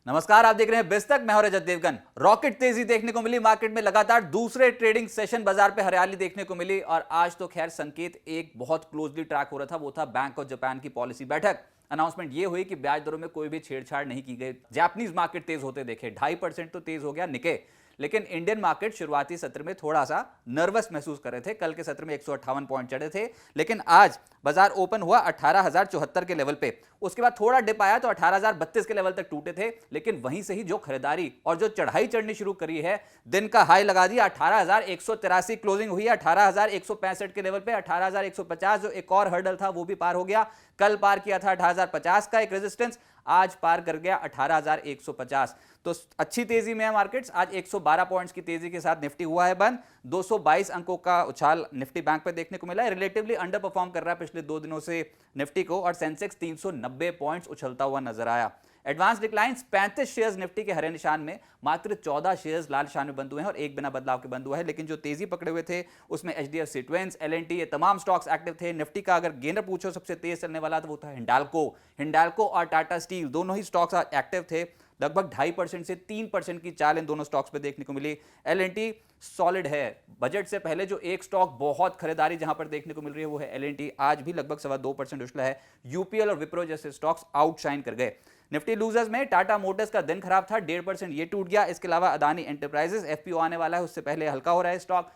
नमस्कार, आप देख रहे हैं बिस्तक। मैं हूं रजत देवगन। रॉकेट तेजी देखने को मिली मार्केट में, लगातार दूसरे ट्रेडिंग सेशन बाजार पे हरियाली देखने को मिली। और आज तो खैर संकेत एक बहुत क्लोजली ट्रैक हो रहा था, वो था बैंक ऑफ जापान की पॉलिसी बैठक। अनाउंसमेंट ये हुई कि ब्याज दरों में कोई भी छेड़छाड़ नहीं की गई। जापानीज मार्केट तेज होते देखे, 2.5% तो तेज हो गया निके। लेकिन इंडियन मार्केट शुरुआती सत्र में थोड़ा सा नर्वस महसूस कर रहे थे। कल के सत्र में 158 पॉइंट चढ़े थे, लेकिन आज बाजार ओपन हुआ 18,074 के लेवल पे। उसके बाद थोड़ा डिप आया तो 18,032 के लेवल तक टूटे थे। लेकिन वहीं से ही जो खरीदारी और जो चढ़ाई चढ़नी शुरू करी है, दिन का हाई लगा दिया 18,183, क्लोजिंग हुई 18,165 के लेवल पे। 18,150 जो एक और हर्डल था वो भी पार हो गया। कल पार किया था 18,050 का एक रेजिस्टेंस, आज पार कर गया 18,150। तो अच्छी तेजी में है मार्केट्स। आज 112 पॉइंट्स की तेजी के साथ निफ्टी हुआ है बंद। 222 अंकों का उछाल निफ्टी बैंक पे देखने को मिला है। रिलेटिवली अंडर परफॉर्म कर रहा है पिछले 2 दिनों से निफ्टी को, और सेंसेक्स 390 पॉइंट्स उछलता हुआ नजर आया। एडवांस डिक्लाइंस 35 शेयर्स निफ्टी के हरे निशान में, मात्र 14 शेयर्स लाल निशान में बंद हुए हैं और एक बिना बदलाव के बंद हुआ है। लेकिन जो तेजी पकड़े हुए थे उसमें एचडीएफसी ट्विंस, एलएनटी, ये तमाम स्टॉक्स एक्टिव थे। निफ्टी का अगर गेनर पूछो सबसे तेज चलने वाला तो वो था हिंडाल्को और टाटा स्टील, दोनों ही स्टॉक्स एक्टिव थे। लगभग 2.5% से 3% की चाल इन दोनों स्टॉक्स पे देखने को मिली। एलएनटी सॉलिड है। बजट से पहले जो एक स्टॉक बहुत खरीदारी जहां पर देखने को मिल रही है वो है एलएनटी। आज भी लगभग 2.25% उछला है। यूपीएल और विप्रो जैसे स्टॉक्स आउटशाइन कर गए। निफ्टी लूजर्स में टाटा मोटर्स का दिन खराब था, 1.5% ये टूट गया। इसके अलावा अदानी एंटरप्राइजेस एफपीओ आने वाला है, उससे पहले हल्का हो रहा है स्टॉक,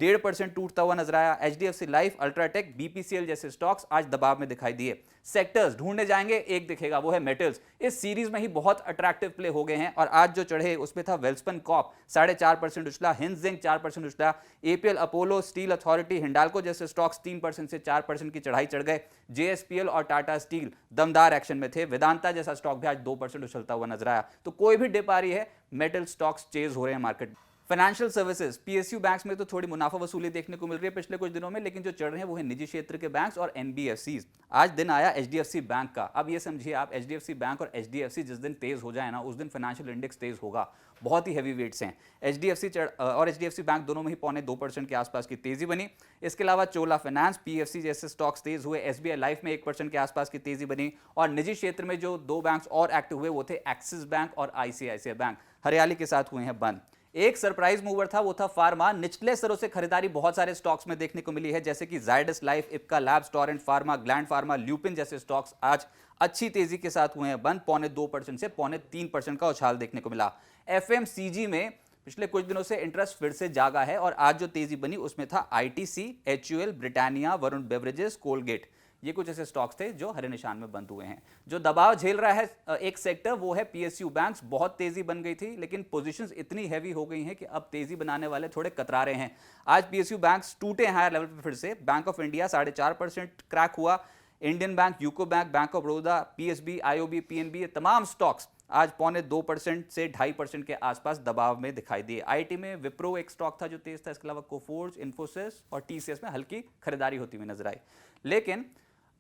1.5% टूटता हुआ नजर आया। एचडीएफसी लाइफ, अल्ट्राटेक, बीपीसीएल जैसे स्टॉक्स आज दबाव में दिखाई दिए। सेक्टर्स ढूंढने जाएंगे, एक दिखेगा, वो है मेटल्स। इस सीरीज में ही बहुत अट्रैक्टिव प्ले हो गए हैं और आज जो चढ़े उसमें था वेल्सपन कॉर्प 4.5% उछला, हिंद जिंक 4% उछला, एपीएल, अपोलो, स्टील अथॉरिटी, हिंडाल्को जैसे स्टॉक्स 3% से 4% की चढ़ाई चढ़ गए। जेएसपीएल और टाटा स्टील दमदार एक्शन में थे। वेदांता जैसा स्टॉक भी आज 2% उछलता हुआ नजर आया। तो कोई भी डिप आ रही है, मेटल स्टॉक्स चेज हो रहे हैं market. Financial services, PSU banks में तो थोड़ी मुनाफा वसूली देखने को मिल रही है पिछले कुछ दिनों में, लेकिन जो चढ़ रहे हैं वो है निजी क्षेत्र के बैंक्स और एनबीएफसीज। आज दिन आया एचडीएफसी बैंक का। अब ये समझिए आप, एचडीएफसी बैंक और एचडीएफसी जिस दिन तेज हो जाए ना, उस दिन फाइनेंशियल इंडेक्स तेज होगा। बहुत ही हैवी वेट्स हैं। एचडीएफसी और एचडीएफसी बैंक दोनों में ही 0.25% के आसपास की तेजी बनी। इसके अलावा चोला फाइनेंस, पीएफसी जैसे स्टॉक्स तेज हुए। एसबीआई लाइफ में 1% के आसपास की तेजी बनी। और निजी क्षेत्र में जो 2 बैंक्स और एक्टिव हुए वो थे एक्सिस बैंक और आईसीआईसीआई बैंक, हरियाली के साथ हुए हैं बंद। एक सरप्राइज मूवर था, वो था फार्मा। निचले स्तरों से खरीदारी बहुत सारे स्टॉक्स में देखने को मिली है, जैसे कि Zydus life, Ipca labs, Torrent pharma, gland pharma, lupin जैसे स्टॉक्स आज अच्छी तेजी के साथ हुए हैं बंद। 0.2% से 0.3% का उछाल देखने को मिला। एफएमसीजी में पिछले कुछ दिनों से इंटरेस्ट फिर से जागा है और आज जो तेजी बनी उसमें था ITC, HUL, Britannia, Varun beverages, Colgate. ये कुछ ऐसे स्टॉक्स थे जो हरे निशान में बंद हुए हैं। जो दबाव झेल रहा है एक सेक्टर, वो है पीएसयू बैंक्स। बहुत तेजी बन गई थी, लेकिन पोजीशंस इतनी हैवी हो गई हैं कि अब तेजी बनाने वाले थोड़े कतरा रहे हैं। आज पीएसयू बैंक्स टूटे हायर लेवल पर फिर से। बैंक ऑफ इंडिया 4.5% क्रैक हुआ। Indian bank, UCO bank, bank of Baroda, PSB, IOB, PNB, ये तमाम स्टॉक्स आज 0.2% से 2.5% के आसपास दबाव में दिखाई दिए। आईटी में विप्रो एक स्टॉक था जो तेज था। इसके अलावा कोफोर्ज, इन्फोसिस और टीसीएस में हल्की खरीदारी होती हुई नजर आई। लेकिन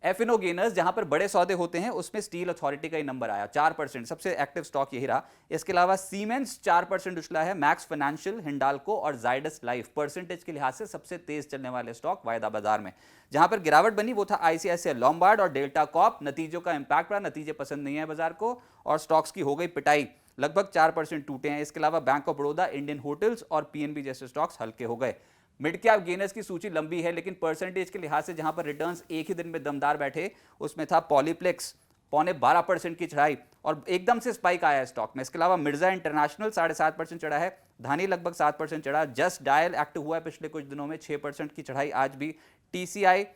एफिनो गेनर्स, जहां पर बड़े सौदे होते हैं, उसमें स्टील अथॉरिटी का ही नंबर आया 4%, सबसे एक्टिव स्टॉक यही रहा। इसके अलावा सीमेंस 4% उछला है। मैक्स फाइनेंशियल, हिंडाल्को और जायडस लाइफ परसेंटेज के लिहाज से सबसे तेज चलने वाले स्टॉक वायदा बाजार में। जहां पर गिरावट बनी वो था आईसीआईसीआई लॉम्बार्ड और डेल्टा कॉर्प। नतीजों का इंपैक्ट रहा, नतीजे पसंद नहीं आए बाजार को और स्टॉक्स की हो गई पिटाई, लगभग 4% टूटे हैं। इसके अलावा bank of Baroda, Indian hotels और पीएनबी जैसे स्टॉक्स हल्के हो गए। मिड कैप गेनर्स की सूची लंबी है, लेकिन परसेंटेज के लिहाज से जहां पर रिटर्न्स एक ही दिन में दमदार बैठे, उसमें था पॉलीप्लेक्स, 0.12% की चढ़ाई और एकदम से स्पाइक आया स्टॉक में। इसके अलावा मिर्जा इंटरनेशनल 7.5% चढ़ा है। धानी लगभग 7% चढ़ा। जस्ट डायल एक्टिव हुआ है पिछले कुछ दिनों में, 6% की चढ़ाई आज भी। टीसीआई,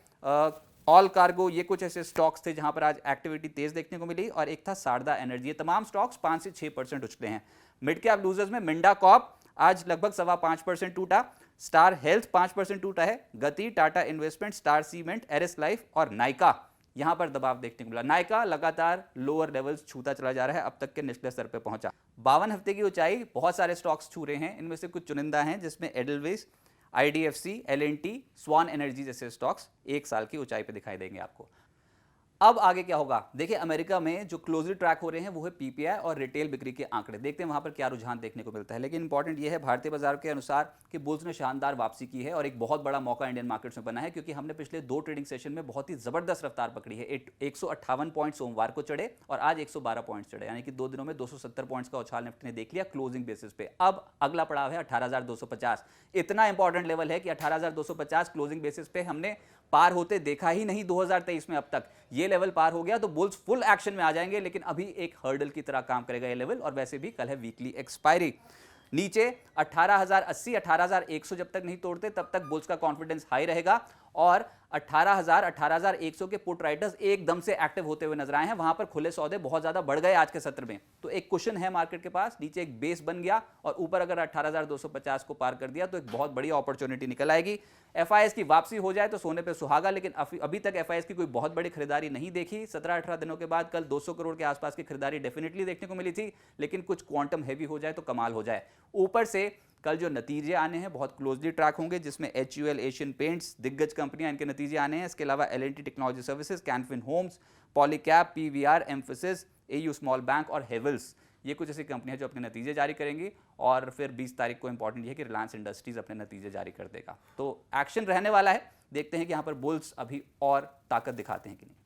ऑल कार्गो, ये कुछ ऐसे स्टॉक्स थे जहां पर आज एक्टिविटी तेज देखने को मिली। और एक था सारदा एनर्जी। ये तमाम स्टॉक्स 5 से 6% उछले हैं। मिड कैप लूजर्स में मिंडा कॉर्प आज लगभग 5.25% टूटा। स्टार हेल्थ 5% टूटा है। Gati, Tata investment, Star Cement, Eris life और नाइका, यहां पर दबाव देखने को मिला। नाइका लगातार लोअर लेवल्स छूता चला जा रहा है, अब तक के निचले स्तर पर पहुंचा। 52 हफ्ते की ऊंचाई बहुत सारे स्टॉक्स छू रहे हैं। इनमें से कुछ चुनिंदा हैं, जिसमें एडलवेज, आईडीएफसी, एलएनटी, स्वान एनर्जी जैसे स्टॉक्स 1 साल की ऊंचाई पर दिखाई देंगे आपको। अब आगे क्या होगा, देखिए अमेरिका में जो क्लोजली ट्रैक हो रहे हैं वो है पीपीआई और रिटेल बिक्री के आंकड़े, देखते हैं वहां पर क्या रुझान देखने को मिलता है। लेकिन इंपॉर्टेंट ये है भारतीय बाजार के अनुसार कि बुल्स ने शानदार वापसी की है और एक बहुत बड़ा मौका इंडियन मार्केट्स में बना है, क्योंकि हमने पिछले 2 ट्रेडिंग सेशन में बहुत ही जबरदस्त रफ्तार पकड़ी है। 158 पॉइंट सोमवार को चढ़े और आज 112 पॉइंट चढ़े, यानी कि 2 दिनों में 270 पॉइंट्स का उछाल निफ्टी ने देख लिया क्लोजिंग बेसिस पे। अब अगला पड़ाव है 18,250, इतना इंपॉर्टेंट लेवल है कि 18,250 क्लोजिंग बेसिस पे हमने पार होते देखा ही नहीं 2023 में अब तक। ये लेवल पार हो गया तो बुल्स फुल एक्शन में आ जाएंगे, लेकिन अभी एक हर्डल की तरह काम करेगा ये लेवल। और वैसे भी कल है वीकली एक्सपायरी। नीचे 18,080 18,100 जब तक नहीं तोड़ते तब तक बुल्स का कॉन्फिडेंस हाई रहेगा और 18,000 18,100 के पुट राइटर्स एकदम से एक्टिव होते हुए नजर आए हैं। वहां पर खुले सौदे बहुत ज्यादा बढ़ गए आज के सत्र में, तो एक कुशन है मार्केट के पास, नीचे एक बेस बन गया और ऊपर अगर 18,250 को पार कर दिया तो एक बहुत बड़ी अपॉर्चुनिटी निकल आएगी। एफआईएस की वापसी हो जाए तो सोने पे सुहागा, लेकिन अभी तक एफआईएस की कोई बहुत बड़ी खरीदारी नहीं देखी। 17-18 दिनों के बाद कल 200 करोड़ के आसपास की खरीदारी डेफिनेटली देखने को मिली थी, लेकिन कुछ क्वांटम हैवी हो जाए तो कमाल हो जाए। ऊपर से कल जो नतीजे आने हैं बहुत क्लोजली ट्रैक होंगे, जिसमें HUL, एशियन पेंट्स, दिग्गज कंपनियां इनके नतीजे आने हैं। इसके अलावा L&T technology services, Canfin homes, Polycab, PVR, Mphasis, AU small bank और हेवल्स, ये कुछ ऐसी कंपनियां जो अपने नतीजे जारी करेंगी। और फिर 20 तारीख को इंपॉर्टेंट है कि रिलायंस इंडस्ट्रीज अपने नतीजे जारी कर देगा। तो एक्शन रहने वाला है, देखते हैं कि यहां पर बुल्स अभी और ताकत दिखाते हैं कि नहीं।